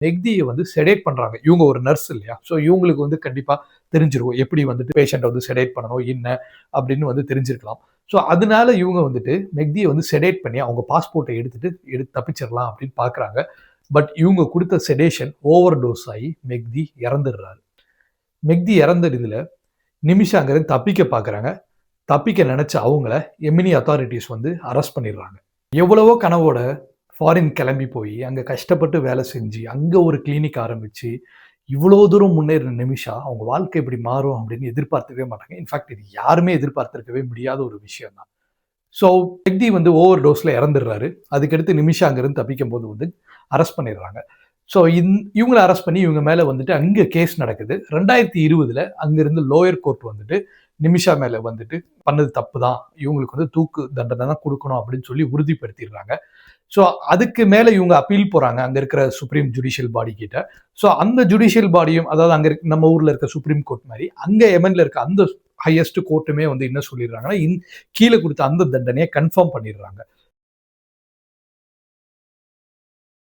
மெக்தியை வந்து செடேட் பண்றாங்க. இவங்க ஒரு நர்ஸ் இல்லையா? ஸோ இவங்களுக்கு வந்து கண்டிப்பா தெரிஞ்சிருக்கும். எப்படி வந்துட்டு பேஷண்ட்ட வந்து செடேட் பண்ணணும், என்ன அப்படின்னு வந்து தெரிஞ்சிருக்கலாம். ஸோ அதனால இவங்க வந்துட்டு மெக்தியை வந்து செடேட் பண்ணி அவங்க பாஸ்போர்ட்ட எடுத்து தப்பிச்சிடலாம் அப்படின்னு பார்க்குறாங்க. பட் இவங்க குடுத்த செடேஷன் ஓவர் டோஸ் ஆயி மெக்தி இறந்துடுறாரு. மெக்தி இறந்ததுல நிமிஷா அங்கிருந்து தப்பிக்க பார்க்குறாங்க. தப்பிக்க நினைச்ச அவங்கள எமினி அத்தாரிட்டீஸ் வந்து அரெஸ்ட் பண்ணிடுறாங்க. எவ்வளவோ கனவோட ஃபாரின் கிளம்பி போய், அங்க கஷ்டப்பட்டு வேலை செஞ்சு, அங்க ஒரு கிளினிக் ஆரம்பிச்சு, இவ்வளோ தூரம் முன்னேறின நிமிஷா, அவங்க வாழ்க்கை இப்படி மாறும் அப்படின்னு எதிர்பார்த்திருக்கவே மாட்டாங்க. இன்ஃபாக்ட் இது யாருமே எதிர்பார்த்திருக்கவே முடியாத ஒரு விஷயம் தான். ஸோ மெக்தி வந்து ஓவர் டோஸ்ல இறந்துடுறாரு. அதுக்கடுத்து நிமிஷா அங்கிருந்து தப்பிக்கும்போது வந்து அரெஸ்ட் பண்ணிடுறாங்க. ஸோ இவங்கள அரெஸ்ட் பண்ணி இவங்க மேல வந்துட்டு அங்க கேஸ் நடக்குது. 2020ல அங்கிருந்து லோயர் கோர்ட் வந்துட்டு நிமிஷா மேல வந்துட்டு பண்ணது தப்பு தான். இவங்களுக்கு வந்து தூக்கு தண்டனை தான் குடுக்கணும் அப்படின்னு சொல்லி உறுதிப்படுத்திடுறாங்க. ஸோ அதுக்கு மேல இவங்க அப்பீல் போறாங்க. அங்க இருக்கிற சுப்ரீம் ஜுடிஷியல் பாடி கிட்ட. ஸோ அந்த ஜுடிஷியல் பாடியும் அதாவது அங்க நம்ம ஊர்ல இருக்க சுப்ரீம் கோர்ட் மாரி, அங்க எமன்ல இருக்க அந்த ஹையஸ்ட் கோர்ட்டுமே வந்து என்ன சொல்லிடுறாங்கன்னா, கீழ குடுத்த அந்த தண்டனைய கன்ஃபார்ம் பண்ணிடுறாங்க.